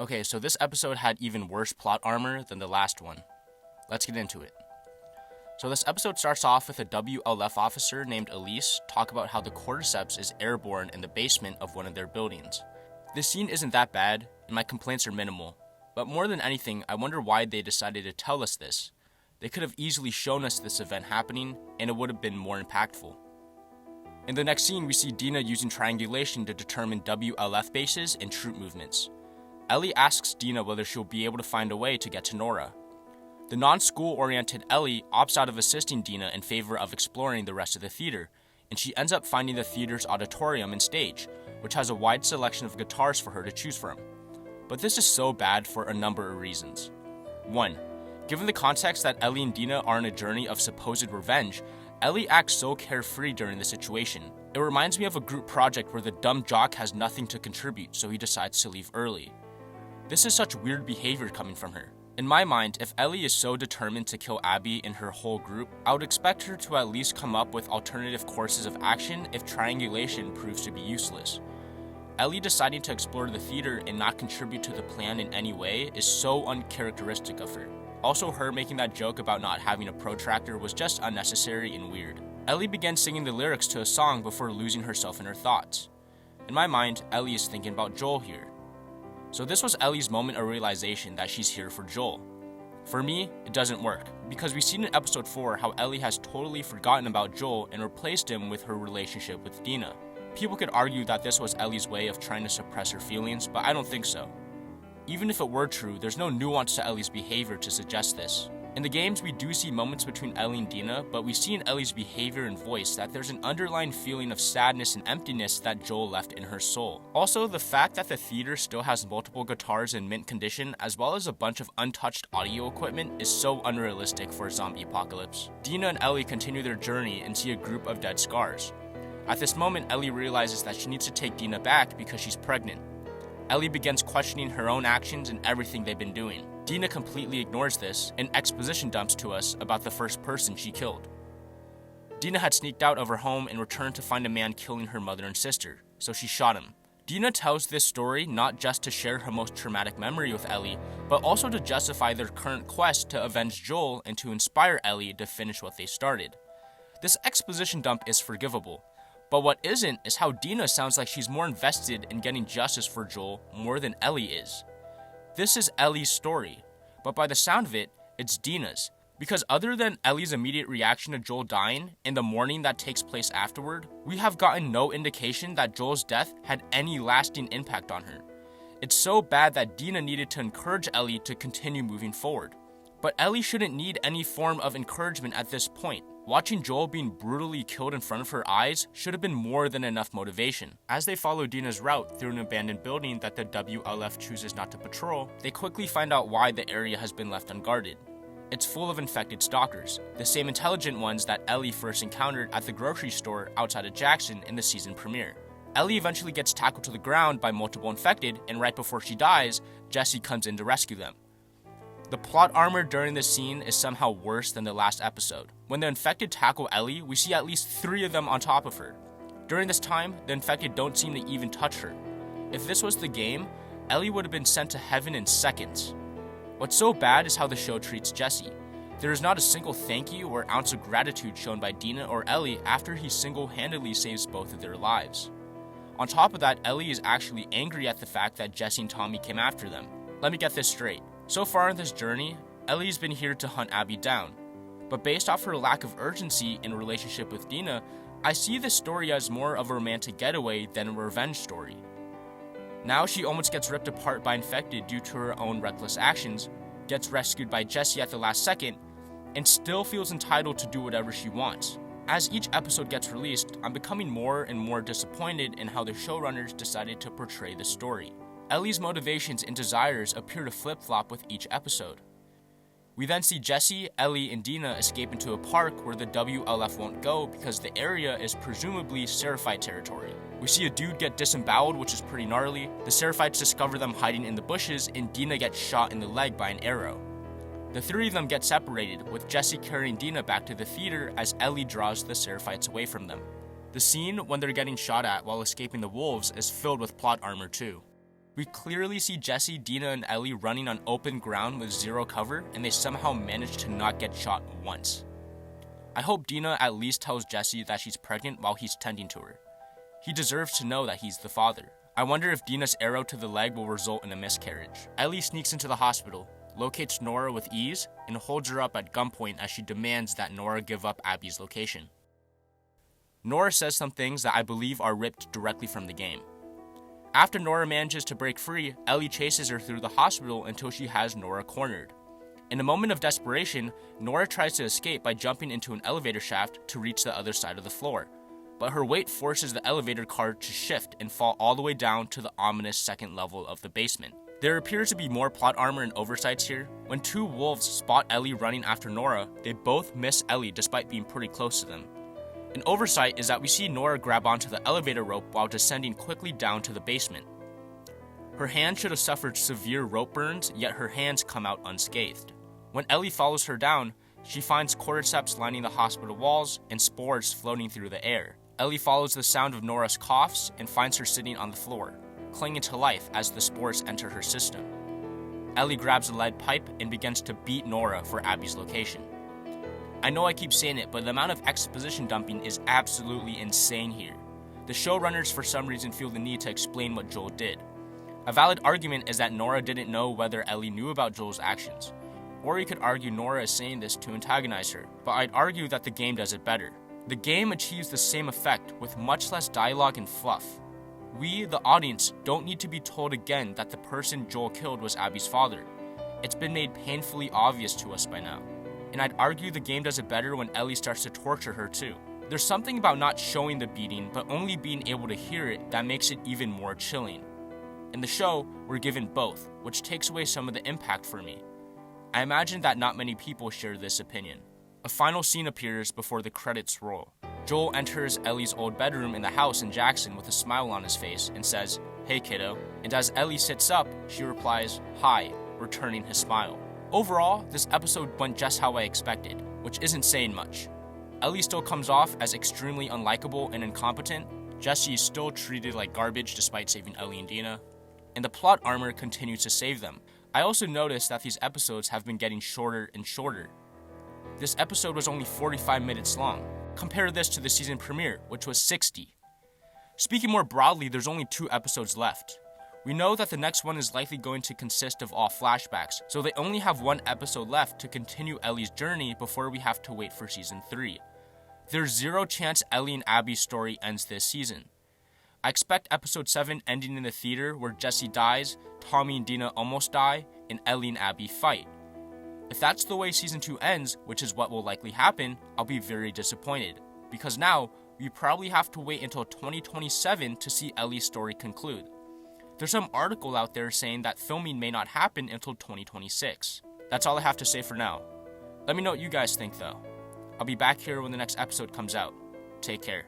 Okay, so this episode had even worse plot armor than the last one. Let's get into it. So this episode starts off with a WLF officer named Elise talk about how the Cordyceps is airborne in the basement of one of their buildings. This scene isn't that bad, and my complaints are minimal. But more than anything, I wonder why they decided to tell us this. They could have easily shown us this event happening, and it would have been more impactful. In the next scene, we see Dina using triangulation to determine WLF bases and troop movements. Ellie asks Dina whether she'll be able to find a way to get to Nora. The non-school-oriented Ellie opts out of assisting Dina in favor of exploring the rest of the theater, and she ends up finding the theater's auditorium and stage, which has a wide selection of guitars for her to choose from. But this is so bad for a number of reasons. 1. Given the context that Ellie and Dina are on a journey of supposed revenge, Ellie acts so carefree during the situation. It reminds me of a group project where the dumb jock has nothing to contribute, so he decides to leave early. This is such weird behavior coming from her. In my mind, if Ellie is so determined to kill Abby and her whole group, I would expect her to at least come up with alternative courses of action if triangulation proves to be useless. Ellie deciding to explore the theater and not contribute to the plan in any way is so uncharacteristic of her. Also, her making that joke about not having a protractor was just unnecessary and weird. Ellie began singing the lyrics to a song before losing herself in her thoughts. In my mind, Ellie is thinking about Joel here. So this was Ellie's moment of realization that she's here for Joel. For me, it doesn't work, because we've seen in episode 4 how Ellie has totally forgotten about Joel and replaced him with her relationship with Dina. People could argue that this was Ellie's way of trying to suppress her feelings, but I don't think so. Even if it were true, there's no nuance to Ellie's behavior to suggest this. In the games, we do see moments between Ellie and Dina, but we see in Ellie's behavior and voice that there's an underlying feeling of sadness and emptiness that Joel left in her soul. Also, the fact that the theater still has multiple guitars in mint condition, as well as a bunch of untouched audio equipment, is so unrealistic for a zombie apocalypse. Dina and Ellie continue their journey and see a group of dead scars. At this moment, Ellie realizes that she needs to take Dina back because she's pregnant. Ellie begins questioning her own actions and everything they've been doing. Dina completely ignores this and exposition dumps to us about the first person she killed. Dina had sneaked out of her home and returned to find a man killing her mother and sister, so she shot him. Dina tells this story not just to share her most traumatic memory with Ellie, but also to justify their current quest to avenge Joel and to inspire Ellie to finish what they started. This exposition dump is forgivable, but what isn't is how Dina sounds like she's more invested in getting justice for Joel more than Ellie is. This is Ellie's story, but by the sound of it, it's Dina's. Because other than Ellie's immediate reaction to Joel dying and the mourning that takes place afterward, we have gotten no indication that Joel's death had any lasting impact on her. It's so bad that Dina needed to encourage Ellie to continue moving forward. But Ellie shouldn't need any form of encouragement at this point. Watching Joel being brutally killed in front of her eyes should have been more than enough motivation. As they follow Dina's route through an abandoned building that the WLF chooses not to patrol, they quickly find out why the area has been left unguarded. It's full of infected stalkers, the same intelligent ones that Ellie first encountered at the grocery store outside of Jackson in the season premiere. Ellie eventually gets tackled to the ground by multiple infected, and right before she dies, Jesse comes in to rescue them. The plot armor during this scene is somehow worse than the last episode. When the infected tackle Ellie, we see at least 3 of them on top of her. During this time, the infected don't seem to even touch her. If this was the game, Ellie would have been sent to heaven in seconds. What's so bad is how the show treats Jesse. There is not a single thank you or ounce of gratitude shown by Dina or Ellie after he single-handedly saves both of their lives. On top of that, Ellie is actually angry at the fact that Jesse and Tommy came after them. Let me get this straight. So far in this journey, Ellie's been here to hunt Abby down. But based off her lack of urgency in relationship with Dina, I see this story as more of a romantic getaway than a revenge story. Now she almost gets ripped apart by infected due to her own reckless actions, gets rescued by Jesse at the last second, and still feels entitled to do whatever she wants. As each episode gets released, I'm becoming more and more disappointed in how the showrunners decided to portray the story. Ellie's motivations and desires appear to flip-flop with each episode. We then see Jesse, Ellie, and Dina escape into a park where the WLF won't go because the area is presumably Seraphite territory. We see a dude get disemboweled, which is pretty gnarly. The Seraphites discover them hiding in the bushes, and Dina gets shot in the leg by an arrow. The 3 of them get separated, with Jesse carrying Dina back to the theater as Ellie draws the Seraphites away from them. The scene when they're getting shot at while escaping the wolves is filled with plot armor too. We clearly see Jesse, Dina, and Ellie running on open ground with zero cover, and they somehow manage to not get shot once. I hope Dina at least tells Jesse that she's pregnant while he's tending to her. He deserves to know that he's the father. I wonder if Dina's arrow to the leg will result in a miscarriage. Ellie sneaks into the hospital, locates Nora with ease, and holds her up at gunpoint as she demands that Nora give up Abby's location. Nora says some things that I believe are ripped directly from the game. After Nora manages to break free, Ellie chases her through the hospital until she has Nora cornered. In a moment of desperation, Nora tries to escape by jumping into an elevator shaft to reach the other side of the floor, but her weight forces the elevator car to shift and fall all the way down to the ominous second level of the basement. There appears to be more plot armor and oversights here. When two wolves spot Ellie running after Nora, they both miss Ellie despite being pretty close to them. An oversight is that we see Nora grab onto the elevator rope while descending quickly down to the basement. Her hand should have suffered severe rope burns, yet her hands come out unscathed. When Ellie follows her down, she finds cordyceps lining the hospital walls and spores floating through the air. Ellie follows the sound of Nora's coughs and finds her sitting on the floor, clinging to life as the spores enter her system. Ellie grabs a lead pipe and begins to beat Nora for Abby's location. I know I keep saying it, but the amount of exposition dumping is absolutely insane here. The showrunners for some reason feel the need to explain what Joel did. A valid argument is that Nora didn't know whether Ellie knew about Joel's actions. Or you could argue Nora is saying this to antagonize her, but I'd argue that the game does it better. The game achieves the same effect with much less dialogue and fluff. We, the audience, don't need to be told again that the person Joel killed was Abby's father. It's been made painfully obvious to us by now. And I'd argue the game does it better when Ellie starts to torture her too. There's something about not showing the beating, but only being able to hear it that makes it even more chilling. In the show, we're given both, which takes away some of the impact for me. I imagine that not many people share this opinion. A final scene appears before the credits roll. Joel enters Ellie's old bedroom in the house in Jackson with a smile on his face and says, "Hey kiddo," and as Ellie sits up, she replies, "Hi," returning his smile. Overall, this episode went just how I expected, which isn't saying much. Ellie still comes off as extremely unlikable and incompetent, Jesse is still treated like garbage despite saving Ellie and Dina, and the plot armor continues to save them. I also noticed that these episodes have been getting shorter and shorter. This episode was only 45 minutes long. Compare this to the season premiere, which was 60. Speaking more broadly, there's only 2 episodes left. We know that the next one is likely going to consist of all flashbacks, so they only have 1 episode left to continue Ellie's journey before we have to wait for season 3. There's zero chance Ellie and Abby's story ends this season. I expect episode 7 ending in the theater where Jesse dies, Tommy and Dina almost die, and Ellie and Abby fight. If that's the way season 2 ends, which is what will likely happen, I'll be very disappointed, because now we probably have to wait until 2027 to see Ellie's story conclude. There's some article out there saying that filming may not happen until 2026. That's all I have to say for now. Let me know what you guys think though. I'll be back here when the next episode comes out. Take care.